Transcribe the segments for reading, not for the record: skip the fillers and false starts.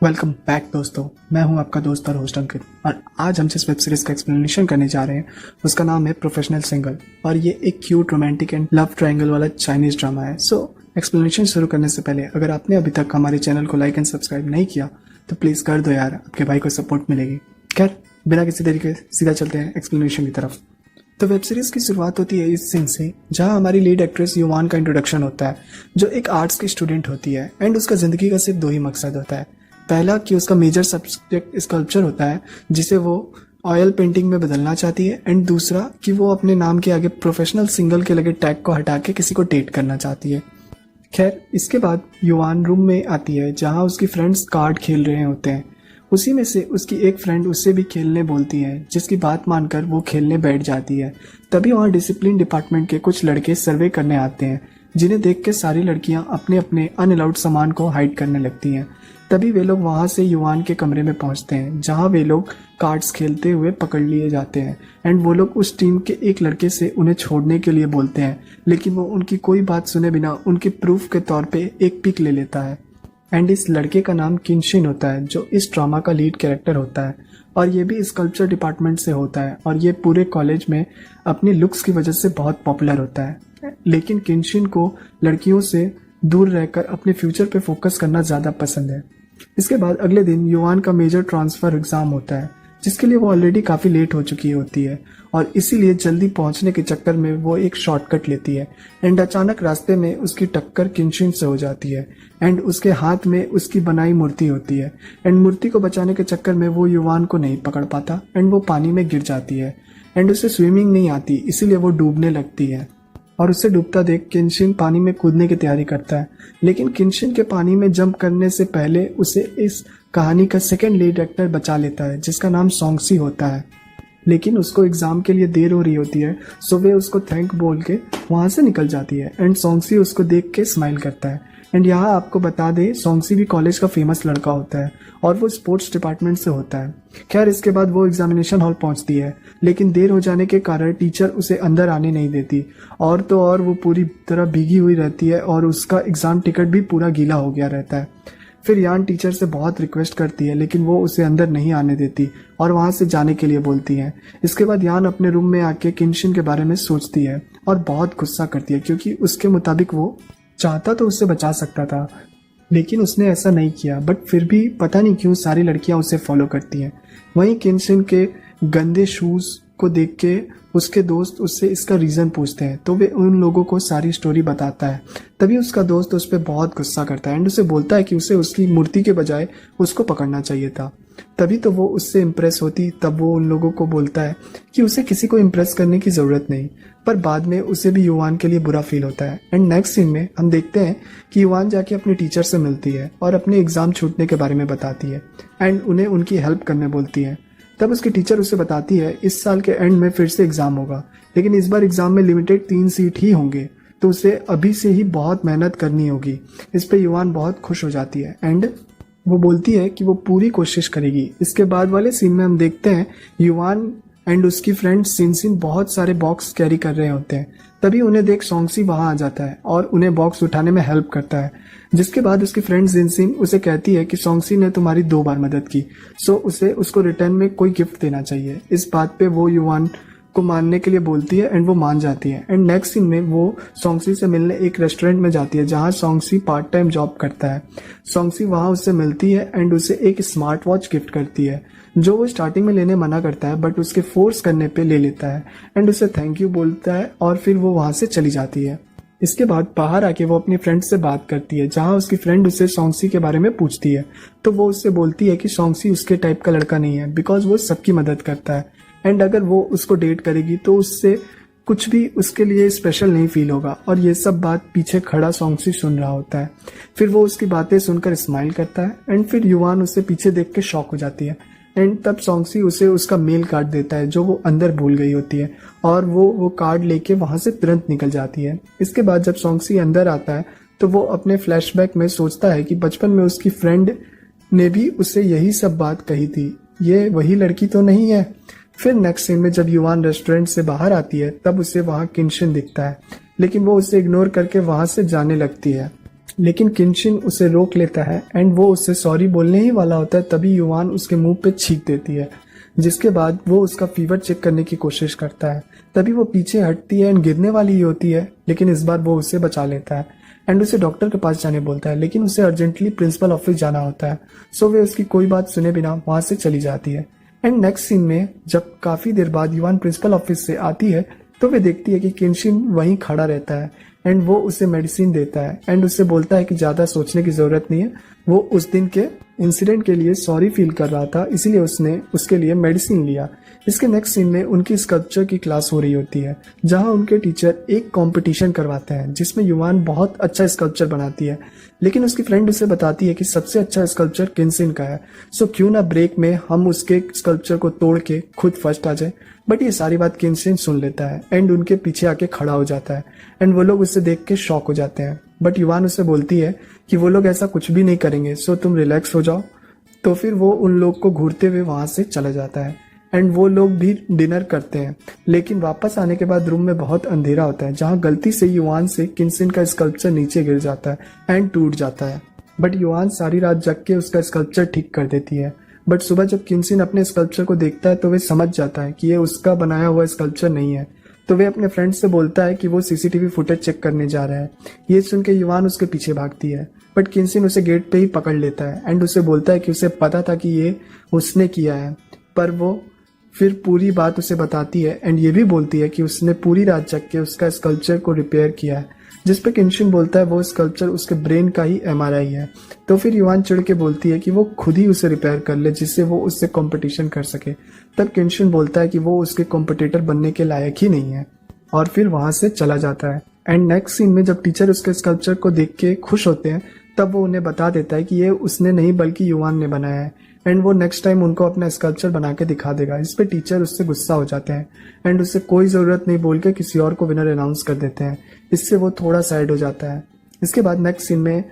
Welcome back दोस्तों। मैं हूं आपका दोस्त और होस्ट अंकित और आज हम जिस वेब सीरीज का एक्सप्लेनेशन करने जा रहे हैं उसका नाम है प्रोफेशनल सिंगल और ये एक cute romantic and love triangle वाला चाइनीज ड्रामा है। सो एक्सप्लेनेशन शुरू करने से पहले अगर आपने अभी तक हमारे चैनल को लाइक एंड सब्सक्राइब नहीं किया तो प्लीज कर दो यार, आपके भाई को सपोर्ट मिलेगी। खैर बिना किसी देरी के सीधा चलते हैं एक्सप्लेनेशन की तरफ। तो वेब सीरीज की शुरुआत होती है इस सीन से जहां हमारी लीड एक्ट्रेस युवान का इंट्रोडक्शन होता है जो एक आर्ट्स की स्टूडेंट होती है एंड उसका जिंदगी का सिर्फ दो ही मकसद होता है। पहला कि उसका मेजर सब्जेक्ट स्कल्पचर होता है जिसे वो ऑयल पेंटिंग में बदलना चाहती है एंड दूसरा कि वो अपने नाम के आगे प्रोफेशनल सिंगल के लगे टैग को हटा के किसी को डेट करना चाहती है। खैर इसके बाद युवान रूम में आती है जहां उसकी फ्रेंड्स कार्ड खेल रहे होते हैं। उसी में से उसकी एक फ्रेंड उससे भी खेलने बोलती है जिसकी बात मानकर वो खेलने बैठ जाती है। तभी वहाँ डिसिप्लिन डिपार्टमेंट के कुछ लड़के सर्वे करने आते हैं जिन्हें देख के सारी लड़कियां अपने अपने अनअलाउड सामान को हाइड करने लगती हैं। तभी वे लोग वहां से युवान के कमरे में पहुंचते हैं जहां वे लोग कार्ड्स खेलते हुए पकड़ लिए जाते हैं एंड वो लोग उस टीम के एक लड़के से उन्हें छोड़ने के लिए बोलते हैं, लेकिन वो उनकी कोई बात सुने बिना उनके प्रूफ के तौर पे एक पिक ले लेता है। एंड इस लड़के का नाम किनशिन होता है जो इस ड्रामा का लीड कैरेक्टर होता है और ये भी स्कल्पचर डिपार्टमेंट से होता है और ये पूरे कॉलेज में अपनी लुक्स की वजह से बहुत पॉपुलर होता है। लेकिन किनशिन को लड़कियों से दूर रहकर अपने फ्यूचर पे फोकस करना ज़्यादा पसंद है। इसके बाद अगले दिन युवान का मेजर ट्रांसफर एग्जाम होता है जिसके लिए वो ऑलरेडी काफ़ी लेट हो चुकी होती है और इसीलिए जल्दी पहुंचने के चक्कर में वो एक शॉर्टकट लेती है एंड अचानक रास्ते में उसकी टक्कर किनशिन से हो जाती है एंड उसके हाथ में उसकी बनाई मूर्ति होती है एंड मूर्ति को बचाने के चक्कर में वो युवान को नहीं पकड़ पाता एंड वो पानी में गिर जाती है एंड उसे स्विमिंग नहीं आती इसीलिए वो डूबने लगती है और उसे डूबता देख किनशिन पानी में कूदने की तैयारी करता है। लेकिन किनशिन के पानी में जंप करने से पहले उसे इस कहानी का सेकंड लीड एक्टर बचा लेता है जिसका नाम सोंगसी होता है। लेकिन उसको एग्जाम के लिए देर हो रही होती है सो वे उसको थैंक बोल के वहां से निकल जाती है एंड सोंगसी उसको देख के स्माइल करता है। एंड यहाँ आपको बता दे सोंगसी भी कॉलेज का फेमस लड़का होता है और वो स्पोर्ट्स डिपार्टमेंट से होता है। खैर इसके बाद वो एग्जामिनेशन हॉल पहुंचती है लेकिन देर हो जाने के कारण टीचर उसे अंदर आने नहीं देती और तो और वो पूरी तरह भीगी हुई रहती है और उसका एग्जाम टिकट भी पूरा गीला हो गया रहता है। फिर यान टीचर से बहुत रिक्वेस्ट करती है लेकिन वो उसे अंदर नहीं आने देती और वहां से जाने के लिए बोलती है। इसके बाद यान अपने रूम में आके किनशिन के बारे में सोचती है और बहुत गुस्सा करती है क्योंकि उसके मुताबिक वो चाहता तो उससे बचा सकता था लेकिन उसने ऐसा नहीं किया। बट फिर भी पता नहीं क्यों सारी लड़कियां उसे फॉलो करती हैं। वहीं किनशिन के गंदे शूज को देख के उसके दोस्त उससे इसका रीजन पूछते हैं तो वे उन लोगों को सारी स्टोरी बताता है। तभी उसका दोस्त उस पर बहुत गुस्सा करता है एंड उसे बोलता है कि उसे उसकी मूर्ति के बजाय उसको पकड़ना चाहिए था। तभी तो वो उससे इम्प्रेस होती। तब वो उन लोगों को बोलता है कि उसे किसी को इम्प्रेस करने की जरूरत नहीं, पर बाद में उसे भी युवान के लिए बुरा फील होता है। एंड नेक्स्ट सीन में हम देखते हैं कि युवान जाके अपने टीचर से मिलती है और अपने एग्जाम छूटने के बारे में बताती है एंड उन्हें उनकी हेल्प करने बोलती है। तब उसकी टीचर उसे बताती है इस साल के एंड में फिर से एग्जाम होगा लेकिन इस बार एग्जाम में लिमिटेड 3 सीट ही होंगे तो उसे अभी से ही बहुत मेहनत करनी होगी। इस पे युवान बहुत खुश हो जाती है एंड वो बोलती है कि वो पूरी कोशिश करेगी। इसके बाद वाले सीन में हम देखते हैं युवान एंड उसकी फ्रेंड सिनसिन बहुत सारे बॉक्स कैरी कर रहे होते हैं। तभी उन्हें देख सोंगसी वहां आ जाता है और उन्हें बॉक्स उठाने में हेल्प करता है। जिसके बाद उसकी फ्रेंड जिनसिन उसे कहती है कि सोंगसी ने तुम्हारी 2 बार मदद की सो उसे उसको रिटर्न में कोई गिफ्ट देना चाहिए। इस बात पे वो युवान को मानने के लिए बोलती है एंड वो मान जाती है। एंड नेक्स्ट सीन में वो सोंगसी से मिलने एक रेस्टोरेंट में जाती है जहां सोंगसी पार्ट टाइम जॉब करता है। सोंगसी वहां उससे मिलती है एंड उसे एक स्मार्ट वॉच गिफ्ट करती है जो वो स्टार्टिंग में लेने मना करता है बट उसके फोर्स करने पे ले लेता है एंड उसे थैंक यू बोलता है और फिर वो वहां से चली जाती है। इसके बाद बाहर आके वो अपनी फ्रेंड से बात करती है जहां उसकी फ्रेंड उससे सोंगसी के बारे में पूछती है तो वो उससे बोलती है कि सोंगसी उसके टाइप का लड़का नहीं है बिकॉज वो सबकी मदद करता है एंड अगर वो उसको डेट करेगी तो उससे कुछ भी उसके लिए स्पेशल नहीं फील होगा। और ये सब बात पीछे खड़ा सोंगसी सुन रहा होता है। फिर वो उसकी बातें सुनकर स्माइल करता है एंड फिर युवान उसे पीछे देख के शॉक हो जाती है एंड तब सोंगसी उसे उसका मेल कार्ड देता है जो वो अंदर भूल गई होती है और वो कार्ड लेके वहां से तुरंत निकल जाती है। इसके बाद जब सोंगसी अंदर आता है तो वो अपने फ्लैशबैक में सोचता है कि बचपन में उसकी फ्रेंड ने भी उसे यही सब बात कही थी, ये वही लड़की तो नहीं है। फिर नेक्स्ट सीन में जब युवान रेस्टोरेंट से बाहर आती है तब उसे वहां किनशिन दिखता है लेकिन वो उसे इग्नोर करके वहां से जाने लगती है। लेकिन किनशिन उसे रोक लेता है एंड वो उससे सॉरी बोलने ही वाला होता है, तभी युवान उसके मुंह पे छींक देती है, जिसके बाद वो उसका फीवर चेक करने की कोशिश करता है। तभी वो पीछे हटती है एंड गिरने वाली ही होती है, लेकिन इस बार वो उसे बचा लेता है एंड उसे डॉक्टर के पास जाने बोलता है, लेकिन उसे अर्जेंटली प्रिंसिपल ऑफिस जाना होता है। सो वे उसकी कोई बात सुने बिना वहां से चली जाती है। एंड नेक्स्ट सीन में जब काफी देर बाद युवान प्रिंसिपल ऑफिस से आती है तो वे देखती है कि किनशिन वहीं खड़ा रहता है एंड वो उसे मेडिसिन देता है एंड उससे बोलता है कि ज्यादा सोचने की जरूरत नहीं है, वो उस दिन के इंसिडेंट के लिए सॉरी फील कर रहा था, इसीलिए उसने उसके लिए मेडिसिन लिया। इसके नेक्स्ट सीन में उनकी स्कल्पचर की क्लास हो रही होती है, जहां उनके टीचर एक कंपटीशन करवाते हैं जिसमें युवान बहुत अच्छा स्कल्पचर बनाती है, लेकिन उसकी फ्रेंड उसे बताती है कि सबसे अच्छा स्कल्पचर किनशिन का है, सो क्यों ना ब्रेक में हम उसके स्कल्पचर को तोड़ के खुद फर्स्ट आ जाए। बट ये सारी बात किनशिन सुन लेता है एंड उनके पीछे आके खड़ा हो जाता है एंड वो लोग उसे देख के शॉक हो जाते हैं। बट युवान उसे बोलती है कि वो लोग ऐसा कुछ भी नहीं करेंगे, सो तुम रिलैक्स हो जाओ। तो फिर वो उन लोग को घूरते हुए वहां से चला जाता है एंड वो लोग भी डिनर करते हैं, लेकिन वापस आने के बाद रूम में बहुत अंधेरा होता है, जहां गलती से युवान से किनशिन का स्कल्पचर नीचे गिर जाता है एंड टूट जाता है। बट युवान सारी रात जग के उसका स्कल्पचर ठीक कर देती है। बट सुबह जब किनशिन अपने स्कल्पचर को देखता है तो वे समझ जाता है कि ये उसका बनाया हुआ स्कल्पचर नहीं है, तो वे अपने फ्रेंड से बोलता है कि वो सीसीटीवी फुटेज चेक करने जा रहा है। ये सुन के युवान उसके पीछे भागती है, बट किनशिन उसे गेट पे ही पकड़ लेता है एंड उसे बोलता है कि उसे पता था कि ये उसने किया है, पर वो फिर पूरी बात उसे बताती है एंड ये भी बोलती है कि उसने पूरी रात जग के उसका स्कल्पचर को रिपेयर किया है, जिस पे किनशिन बोलता है वो स्कल्पचर उसके ब्रेन का ही एमआरआई है। तो फिर युवान चिढ़ के बोलती है कि वो खुद ही उसे रिपेयर कर ले, जिससे वो उससे कंपटीशन कर सके। तब किनशिन बोलता है कि वो उसके कॉम्पिटिटर बनने के लायक ही नहीं है और फिर वहां से चला जाता है। एंड नेक्स्ट सीन में जब टीचर उसके स्कल्पचर को देख के खुश होते हैं, तब वो उन्हें बता देता है कि ये उसने नहीं बल्कि युवान ने बनाया है एंड वो नेक्स्ट टाइम उनको अपना स्कल्पचर बना के दिखा देगा। इस पे टीचर उससे गुस्सा हो जाते हैं एंड उससे कोई जरूरत नहीं बोल के किसी और को विनर अनाउंस कर देते हैं। इससे वो थोड़ा सैड हो जाता है। इसके बाद नेक्स्ट सीन में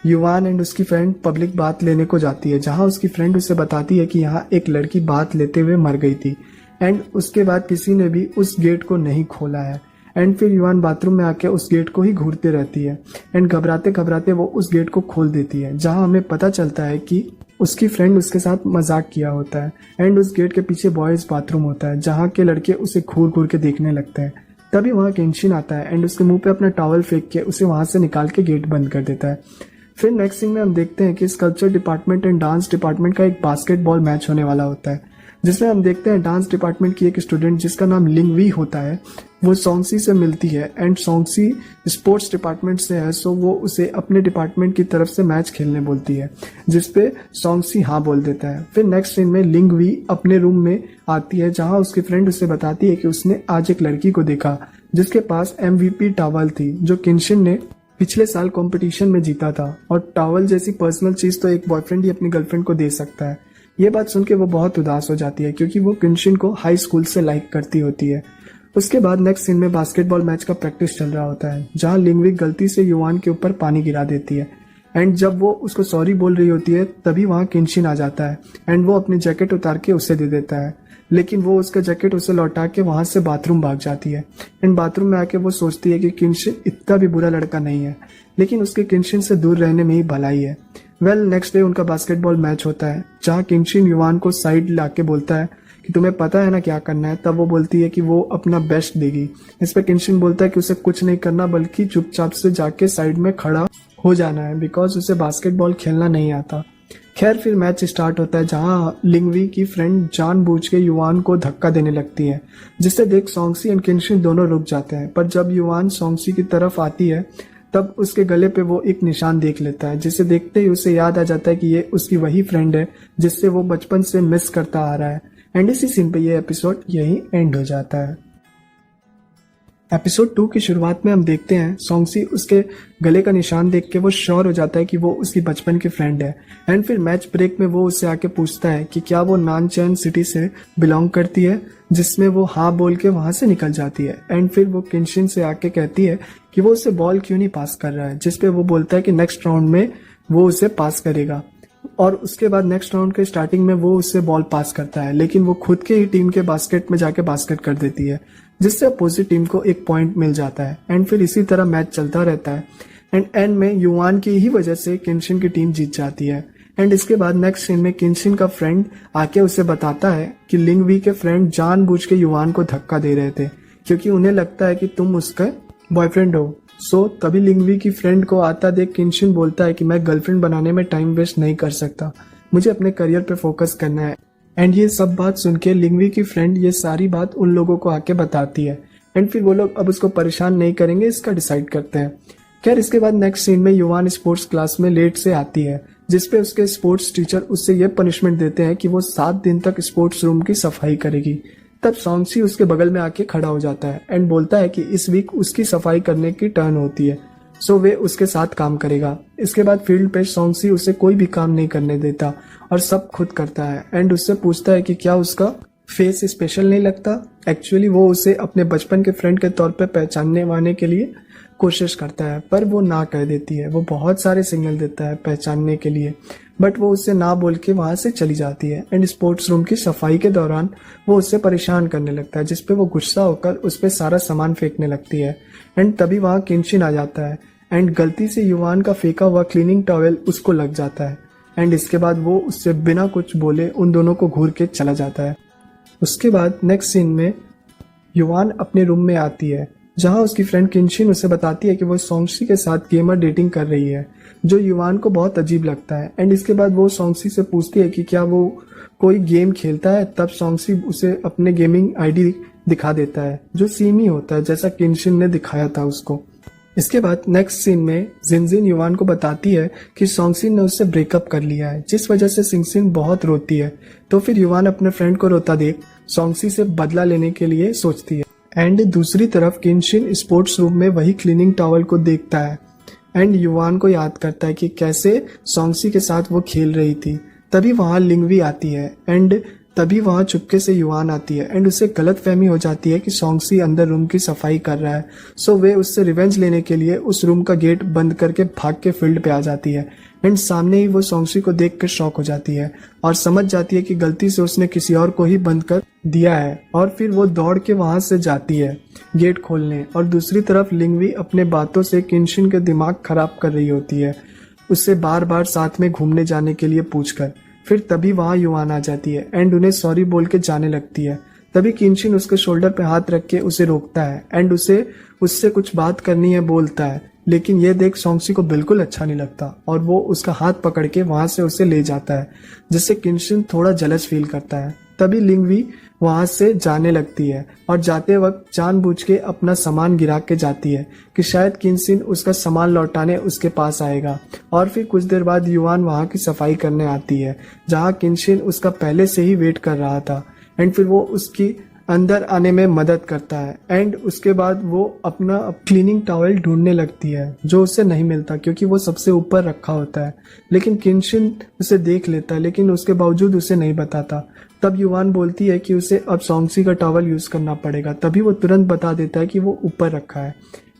युवान एंड उसकी फ्रेंड पब्लिक बात लेने को जाती है, जहां उसकी फ्रेंड उसे बताती है कि यहाँ एक लड़की बात लेते हुए मर गई थी एंड उसके बाद किसी ने भी उस गेट को नहीं खोला है। एंड फिर युवान बाथरूम में आके उस गेट को ही घूरते रहती है एंड घबराते घबराते वो उस गेट को खोल देती है, जहां हमें पता चलता है कि उसकी फ्रेंड उसके साथ मजाक किया होता है एंड उस गेट के पीछे बॉयज बाथरूम होता है, जहां के लड़के उसे घूर घूर के देखने लगते हैं। तभी वहां किनशिन आता है एंड उसके मुंह पे अपना टॉवल फेंक के उसे वहां से निकाल के गेट बंद कर देता है। फिर नेक्स्ट सीन में हम देखते हैं कि sculpture department and dance department का एक बास्केटबॉल मैच होने वाला होता है, जिसमें हम देखते हैं डांस डिपार्टमेंट की एक स्टूडेंट जिसका नाम लिंगवी होता है, वो सोंगसी से मिलती है एंड सोंगसी स्पोर्ट्स डिपार्टमेंट से है, सो वो उसे अपने डिपार्टमेंट की तरफ से मैच खेलने बोलती है, जिसपे सोंगसी हाँ बोल देता है। फिर नेक्स्ट सीन में लिंगवी अपने रूम में आती है, जहां उसकी फ्रेंड उसे बताती है कि उसने आज एक लड़की को देखा जिसके पास MVP टॉवल थी, जो किनशिन ने पिछले साल कंपटीशन में जीता था, और टॉवल जैसी पर्सनल चीज तो एक बॉयफ्रेंड ही अपनी गर्लफ्रेंड को दे सकता है। ये बात सुन के वो बहुत उदास हो जाती है, क्योंकि वो किनशिन को हाई स्कूल से लाइक करती होती है। उसके बाद नेक्स्ट सीन में बास्केटबॉल मैच का प्रैक्टिस चल रहा होता है, जहां लिंगवी गलती से युवान के ऊपर पानी गिरा देती है एंड जब वो उसको सॉरी बोल रही होती है तभी वहां किनशिन आ जाता है एंड वो अपनी जैकेट उतार के उसे दे देता है, लेकिन वो उसका जैकेट उसे लौटा के वहां से बाथरूम भाग जाती है एंड बाथरूम में आके वो सोचती है कि किनशिन इतना भी बुरा लड़का नहीं है, लेकिन उसके किनशिन से दूर रहने में ही भलाई है। नेक्स्ट डे उनका बास्केटबॉल मैच होता है, जहां किनशिन युवान को साइड लाके बोलता है कि तुम्हें पता है ना क्या करना है। तब वो बोलती है कि वो अपना बेस्ट देगी। इस पे किनशिन बोलता है कि उसे कुछ नहीं करना बल्कि चुपचाप से जाके साइड में खड़ा हो जाना है, बिकॉज उसे बास्केटबॉल खेलना नहीं आता। खैर फिर मैच स्टार्ट होता है, जहां लिंगवी की फ्रेंड जानबूझ के युवान को धक्का देने लगती है, जिससे देख सोंगसी एंड किनशिन दोनों रुक जाते हैं। पर जब युवान सोंगसी की तरफ आती है तब उसके गले पे वो एक निशान देख लेता है, जिसे देखते ही उसे याद आ जाता है कि ये उसकी वही फ्रेंड है जिससे वो बचपन से मिस करता आ रहा है। एंड इसी सीन पे ये एपिसोड यही एंड हो जाता है। एपिसोड 2 की शुरुआत में हम देखते हैं सोंगसी उसके गले का निशान देख के वो श्योर हो जाता है कि वो उसकी बचपन की फ्रेंड है। एंड फिर मैच ब्रेक में वो उससे आके पूछता है कि क्या वो नानचेन सिटी से बिलोंग करती है, जिसमें वो हाँ बोल के वहां से निकल जाती है। एंड फिर वो किनशिन से आके कहती है कि वो उसे बॉल क्यों नहीं पास कर रहा है, जिसपे वो बोलता है कि नेक्स्ट राउंड में वो उसे पास करेगा। और उसके बाद नेक्स्ट राउंड के स्टार्टिंग में वो उससे बॉल पास करता है, लेकिन वो खुद के ही टीम के बास्केट में जाके बास्केट कर देती है, जिससे अपोजिट टीम को एक पॉइंट मिल जाता है। एंड फिर इसी तरह मैच चलता रहता है। एंड एंड में युवान की ही वजह से किनशिन की टीम जीत जाती है। एंड इसके बाद नेक्स्ट सीन में किनशिन का फ्रेंड आके उसे बताता है कि लिंगवी के फ्रेंड जानबूझ के युवान को धक्का दे रहे थे क्योंकि उन्हें लगता है कि तुम उसका बॉयफ्रेंड हो। सो तभी लिंगवी की फ्रेंड को आता देख किनशिन बोलता है कि मैं गर्लफ्रेंड बनाने में टाइम वेस्ट नहीं कर सकता, मुझे अपने करियर पे फोकस करना है। एंड ये सब बात सुन के लिंगवी की फ्रेंड ये सारी बात उन लोगों को आके बताती है एंड फिर वो लोग अब उसको परेशान नहीं करेंगे इसका डिसाइड करते हैं। खैर इसके बाद नेक्स्ट सीन में युवान स्पोर्ट्स क्लास में लेट से आती है जिसपे उसके स्पोर्ट्स टीचर उससे ये पनिशमेंट देते हैं कि वो 7 दिन तक स्पोर्ट्स रूम की सफाई करेगी। तब सॉन्गसी उसके बगल में आके खड़ा हो जाता है एंड बोलता है कि इस वीक उसकी सफाई करने की टर्न होती है, सो वे उसके साथ काम करेगा। इसके बाद फील्ड पे सॉन्गसी उसे कोई भी काम नहीं करने देता और सब खुद करता है एंड उससे पूछता है कि क्या उसका फेस स्पेशल नहीं लगता। एक्चुअली वो उसे अपने बचपन के फ्रेंड के तौर पे पहचानने वाने के लिए कोशिश करता है पर वो ना कह देती है। वो बहुत सारे सिग्नल देता है पहचानने के लिए बट वो उससे ना बोल के वहां से चली जाती है। एंड स्पोर्ट्स रूम की सफाई के दौरान वो उससे परेशान करने लगता है जिसपे वो गुस्सा होकर उस पर सारा सामान फेंकने लगती है। एंड तभी वहां किनशिन आ जाता है एंड गलती से युवान का फेंका हुआ क्लीनिंग टॉवेल उसको लग जाता है। एंड इसके बाद वो उससे बिना कुछ बोले उन दोनों को घूर के चला जाता है। उसके बाद नेक्स्ट सीन में युवान अपने रूम में आती है जहां उसकी फ्रेंड किनशिन उसे बताती है कि वो सॉन्गसी के साथ गेमर डेटिंग कर रही है जो युवान को बहुत अजीब लगता है। एंड इसके बाद वो सॉन्गसी से पूछती है कि क्या वो कोई गेम खेलता है। तब सॉन्गसी उसे अपने गेमिंग आईडी दिखा देता है जो सेम ही होता है जैसा किनशिन ने दिखाया था उसको। इसके बाद नेक्स्ट सीन में जिनजिन युवान को बताती है कि सॉन्गसिन ने उससे ब्रेकअप कर लिया है जिस वजह से सिंगसिन बहुत रोती है। तो फिर युवान अपने फ्रेंड को रोता देख सॉन्गसी से बदला लेने के लिए सोचती है। एंड दूसरी तरफ किनशिन स्पोर्ट्स रूम में वही क्लीनिंग टॉवल को देखता है एंड युवान को याद करता है कि कैसे सॉन्गसी के साथ वो खेल रही थी। तभी वहां लिंगवी आती है एंड तभी वहां चुपके से युवान आती है एंड उसे गलत फहमी हो जाती है कि सॉन्गसी अंदर रूम की सफाई कर रहा है। सो वे उससे रिवेंज लेने के लिए उस रूम का गेट बंद करके भाग के फील्ड पे आ जाती है एंड सामने ही वो सॉन्गसी को देख कर शॉक हो जाती है और समझ जाती है कि गलती से उसने किसी और को ही बंद कर दिया है। और फिर वो दौड़ के वहां से जाती है गेट खोलने और दूसरी तरफ लिंगवी अपने बातों से किनशिन के दिमाग खराब कर रही होती है उससे बार बार साथ में घूमने जाने के लिए पूछकर। फिर तभी वहां युवान आ जाती है एंड उन्हें सॉरी बोल के जाने लगती है। तभी किनशिन उसके शोल्डर पे हाथ रख के उसे रोकता है एंड उसे उससे कुछ बात करनी है बोलता है, लेकिन ये देख सॉन्गसी को बिल्कुल अच्छा नहीं लगता और वो उसका हाथ पकड़ के वहां से उसे ले जाता है जिससे किनशिन थोड़ा जलस फील करता है। तभी लिंगवी वहां से जाने लगती है और जाते वक्त जानबूझ के अपना सामान गिरा के जाती है कि शायद किनशिन उसका सामान लौटाने उसके पास आएगा। और फिर कुछ देर बाद युवान वहां की सफाई करने आती है जहां किनशिन उसका पहले से ही वेट कर रहा था एंड फिर वो उसकी अंदर आने में मदद करता है एंड उसके बाद वो अपना क्लीनिंग टॉवेल ढूंढने लगती है जो उसे नहीं मिलता क्योंकि वो सबसे ऊपर रखा होता है। लेकिन किनशिन उसे देख लेता है लेकिन उसके बावजूद उसे नहीं बताता। तब युवान बोलती है कि उसे अब सॉन्गसी का टॉवेल यूज करना पड़ेगा। तभी वो तुरंत बता देता है कि वो ऊपर रखा है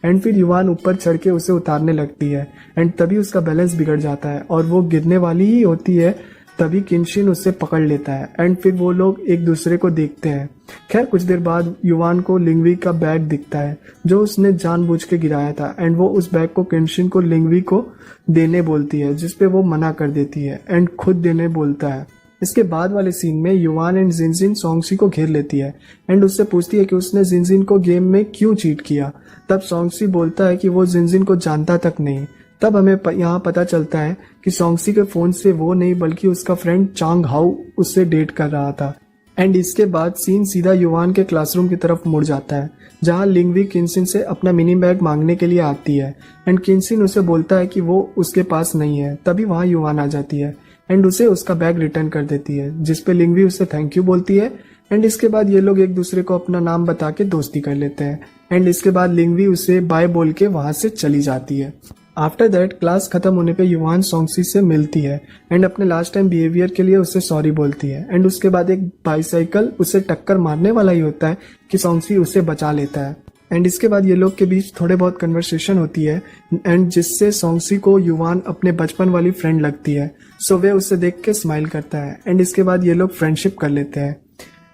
एंड फिर युवान ऊपर चढ़ के उसे उतारने लगती है एंड तभी उसका बैलेंस बिगड़ जाता है और वो गिरने वाली ही होती है। तभी किनशिन उससे पकड़ लेता है एंड फिर वो लोग एक दूसरे को देखते हैं। खैर कुछ देर बाद युवान को लिंगवी का बैग दिखता है जो उसने जानबूझ के गिराया था एंड वो उस बैग को किनशिन को लिंगवी को देने बोलती है जिसपे वो मना कर देती है एंड खुद देने बोलता है। इसके बाद वाले सीन में युवान एंड जिनजिन सॉन्गसी को घेर लेती है एंड उससे पूछती है कि उसने जिनजिन को गेम में क्यों चीट किया। तब सॉन्गसी बोलता है कि वो जिनजिन को जानता तक नहीं। तब हमें यहाँ पता चलता है कि सॉन्गसी के फोन से वो नहीं बल्कि उसका फ्रेंड चांग हाउ उससे डेट कर रहा था। एंड इसके बाद सीन सीधा युवान के क्लासरूम की तरफ मुड़ जाता है जहाँ लिंगवी किनशिन से अपना मिनी बैग मांगने के लिए आती है एंड किनशिन उसे बोलता है कि वो उसके पास नहीं है। तभी वहाँ युवान आ जाती है एंड उसे उसका बैग रिटर्न कर देती है जिसपे लिंगवी उसे थैंक यू बोलती है एंड इसके बाद ये लोग एक दूसरे को अपना नाम बता के दोस्ती कर लेते हैं एंड इसके बाद लिंगवी उसे बाय बोल के वहां से चली जाती है। आफ्टर दैट क्लास खत्म होने पे युवान सॉन्गसी से मिलती है एंड अपने लास्ट टाइम बिहेवियर के लिए उसे सॉरी बोलती है एंड उसके बाद एक बाइसाइकिल उसे टक्कर मारने वाला ही होता है कि सॉन्गसी उसे बचा लेता है एंड इसके बाद ये लोग के बीच थोड़े बहुत कन्वर्सेशन होती है एंड जिससे सॉन्गसी को युवान अपने बचपन वाली फ्रेंड लगती है। सो वे उसे देख के स्माइल करता है एंड इसके बाद ये लोग फ्रेंडशिप कर लेते हैं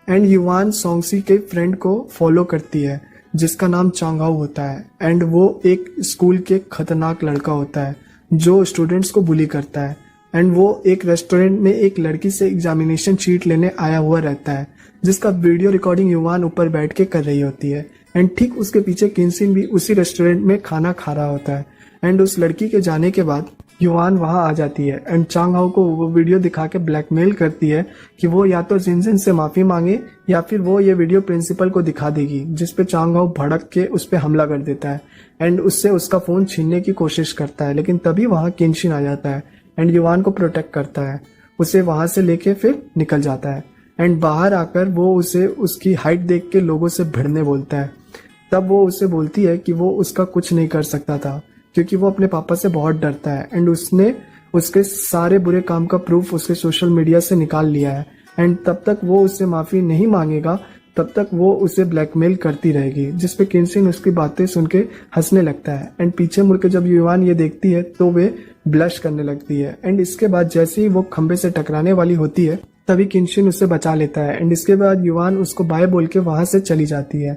एंड युवान सॉन्गसी के फ्रेंड को फॉलो करती है जिसका नाम चांगहाओ होता है एंड वो एक स्कूल के खतरनाक लड़का होता है जो स्टूडेंट्स को बुली करता है एंड वो एक रेस्टोरेंट में एक लड़की से एग्जामिनेशन शीट लेने आया हुआ रहता है जिसका वीडियो रिकॉर्डिंग युवान ऊपर बैठ के कर रही होती है एंड ठीक उसके पीछे किनसिन भी उसी रेस्टोरेंट में खाना खा रहा होता है एंड उस लड़की के जाने के बाद युवान वहां आ जाती है एंड चांगहाओ को वो वीडियो दिखा के ब्लैकमेल करती है कि वो या तो जिनजिन से माफी मांगे या फिर वो ये वीडियो प्रिंसिपल को दिखा देगी, जिसपे चांगहाओ भड़क के उस पर हमला कर देता है एंड उससे उसका फोन छीनने की कोशिश करता है। लेकिन तभी वहां किनशिन आ जाता है एंड युवान को प्रोटेक्ट करता है, उसे वहां से लेके फिर निकल जाता है एंड बाहर आकर वो उसे उसकी हाइट देख के लोगों से भिड़ने बोलता है। तब वो उसे बोलती है कि वो उसका कुछ नहीं कर सकता था क्योंकि वो अपने पापा से बहुत डरता है एंड उसने उसके सारे बुरे काम का प्रूफ उसके सोशल मीडिया से निकाल लिया है एंड तब तक वो उससे माफी नहीं मांगेगा तब तक वो उसे ब्लैकमेल करती रहेगी, जिसपे किनसिन उसकी बातें सुन के हंसने लगता है एंड पीछे मुड़ के जब युवान ये देखती है तो वे ब्लश करने लगती है एंड इसके बाद जैसे ही वो खंबे से टकराने वाली होती है तभी किनशिन उसे बचा लेता है एंड इसके बाद युवान उसको बाय बोल के वहां से चली जाती है।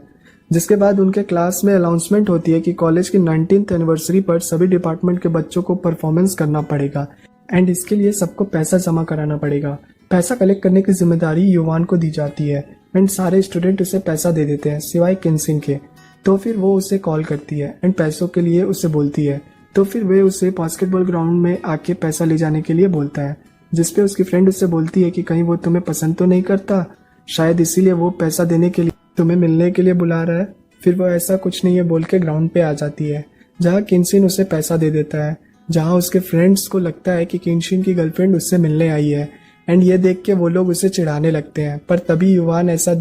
जिसके बाद उनके क्लास में अनाउंसमेंट होती है कि कॉलेज की 19th एनिवर्सरी पर सभी डिपार्टमेंट के बच्चों को परफॉर्मेंस करना पड़ेगा एंड इसके लिए सबको पैसा जमा कराना पड़ेगा। पैसा कलेक्ट करने की जिम्मेदारी युवान को दी जाती है एंड सारे स्टूडेंट उसे पैसा दे देते हैं सिवाय किनसिन के। तो फिर वो उसे कॉल करती है एंड पैसों के लिए उसे बोलती है। तो फिर वे उसे बास्केटबॉल ग्राउंड में आके पैसा ले जाने के लिए बोलता है, जिसपे उसकी फ्रेंड उससे बोलती है कि कहीं वो तुम्हें पसंद तो नहीं करता, शायद इसीलिए वो पैसा देने के लिए तुम्हें मिलने के लिए बुला रहा है। फिर वो ऐसा कुछ नहीं है बोल के ग्राउंड पे आ जाती है जहाँ किनसिन उसे पैसा दे देता है, जहाँ उसके फ्रेंड्स को लगता है कि किनशिन की गर्लफ्रेंड उससे मिलने आई है एंड ये देख के वो लोग उसे चिढ़ाने लगते हैं। पर तभी युवान ऐसा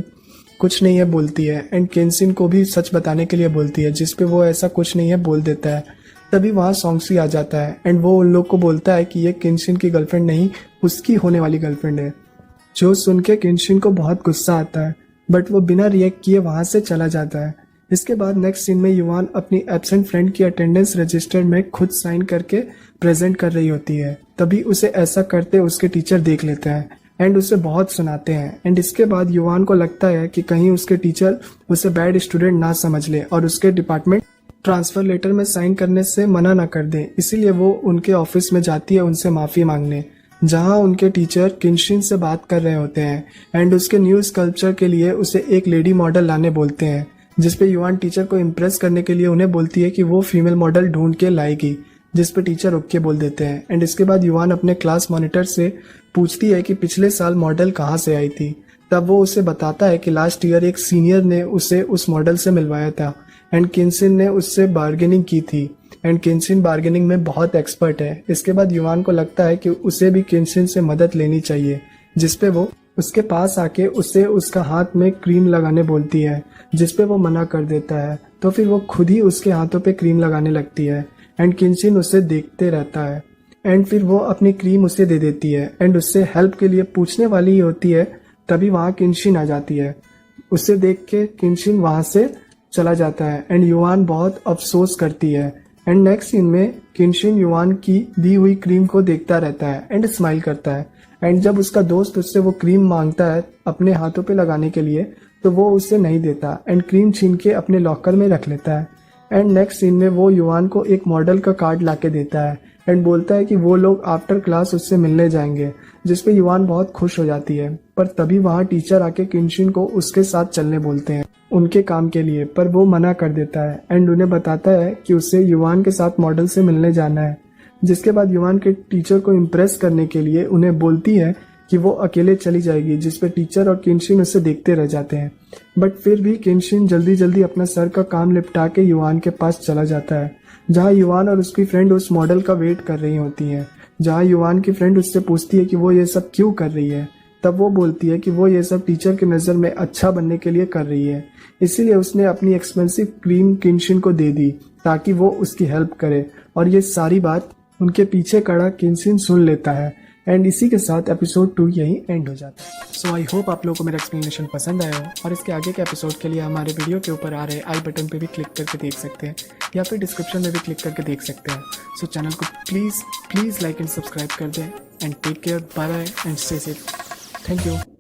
कुछ नहीं है बोलती है एंड किनसिन को भी सच बताने के लिए बोलती है, जिसपे वो ऐसा कुछ नहीं है बोल देता है। तभी वहाँ सॉन्गसी आ जाता है एंड वो उन लोग को बोलता है कि ये किनशिन की गर्लफ्रेंड नहीं उसकी होने वाली गर्लफ्रेंड है। जो सुन के किनशिन को बहुत गुस्सा आता है बट वो बिना रिएक्ट किए वहां से चला जाता है। इसके बाद नेक्स्ट सीन में युवान अपनी एब्सेंट फ्रेंड की अटेंडेंस रजिस्टर में खुद साइन करके प्रेजेंट कर रही होती है। तभी उसे ऐसा करते उसके टीचर देख लेते हैं एंड उसे बहुत सुनाते हैं एंड इसके बाद युवान को लगता है कि कहीं उसके टीचर उसे बैड स्टूडेंट ना समझ ले और उसके डिपार्टमेंट ट्रांसफर लेटर में साइन करने से मना ना कर दे। इसीलिए वो उनके ऑफिस में जाती है उनसे माफी मांगने, जहां उनके टीचर किनशिन से बात कर रहे होते हैं एंड उसके न्यू स्कल्पचर के लिए उसे एक लेडी मॉडल लाने बोलते हैं, जिसपे युवान टीचर को इम्प्रेस करने के लिए उन्हें बोलती है कि वो फीमेल मॉडल ढूंढ के लाएगी, जिसपे टीचर ओके बोल देते हैं एंड इसके बाद युवान अपने क्लास मॉनिटर से पूछती है कि पिछले साल मॉडल कहाँ से आई थी। तब वो उसे बताता है कि लास्ट ईयर एक सीनियर ने उसे उस मॉडल से मिलवाया था एंड किनसिन ने उससे बार्गेनिंग की थी एंड किनसिन बार्गेनिंग में बहुत एक्सपर्ट है। इसके बाद युवान को लगता है कि उसे भी किनसिन से मदद लेनी चाहिए, जिसपे वो उसके पास आके उसे उसका हाथ में क्रीम लगाने बोलती है, जिसपे वो मना कर देता है। तो फिर वो खुद ही उसके हाथों पे क्रीम लगाने लगती है एंड किनसिन उसे देखते रहता है एंड फिर वो अपनी क्रीम उसे दे देती है एंड उससे हेल्प के लिए पूछने वाली ही होती है। तभी वहाँ किनशिन आ जाती है। उसे देख के किनशिन वहां से चला जाता है एंड युवान बहुत अफसोस करती है एंड नेक्स्ट सीन में किनशिन युवान की दी हुई क्रीम को देखता रहता है एंड स्माइल करता है एंड जब उसका दोस्त उससे वो क्रीम मांगता है अपने हाथों पे लगाने के लिए तो वो उसे नहीं देता एंड क्रीम छीन के अपने लॉकर में रख लेता है एंड नेक्स्ट सीन में वो युवान को एक मॉडल का कार्ड लाके देता है एंड बोलता है कि वो लोग आफ्टर क्लास उससे मिलने जाएंगे, जिसपे युवान बहुत खुश हो जाती है। पर तभी वहाँ टीचर आके किनशिन को उसके साथ चलने बोलते हैं उनके काम के लिए, पर वो मना कर देता है एंड उन्हें बताता है कि उसे युवान के साथ मॉडल से मिलने जाना है। जिसके बाद युवान के टीचर को इम्प्रेस करने के लिए उन्हें बोलती है कि वो अकेले चली जाएगी, जिसपे टीचर और किनशिन उसे देखते रह जाते हैं। बट फिर भी किनशिन जल्दी जल्दी अपना सर का काम निपटा के युवान के पास चला जाता है, जहाँ युवान और उसकी फ्रेंड उस मॉडल का वेट कर रही होती हैं। जहाँ युवान की फ्रेंड उससे पूछती है कि वो ये सब क्यों कर रही है, तब वो बोलती है कि वो ये सब टीचर की नज़र में अच्छा बनने के लिए कर रही है, इसीलिए उसने अपनी एक्सपेंसिव क्रीम किनशिन को दे दी ताकि वो उसकी हेल्प करे। और ये सारी बात उनके पीछे खड़ा किनशिन सुन लेता है एंड इसी के साथ एपिसोड 2 यही एंड हो जाता है। सो आई होप आप लोगों को मेरा एक्सप्लेनेशन पसंद आया हो और इसके आगे के एपिसोड के लिए हमारे वीडियो के ऊपर आ रहे आई बटन पे भी क्लिक करके देख सकते हैं या फिर डिस्क्रिप्शन में भी क्लिक करके देख सकते हैं। सो चैनल को प्लीज़ लाइक एंड सब्सक्राइब कर दें and take care, bye bye and stay safe. Thank you.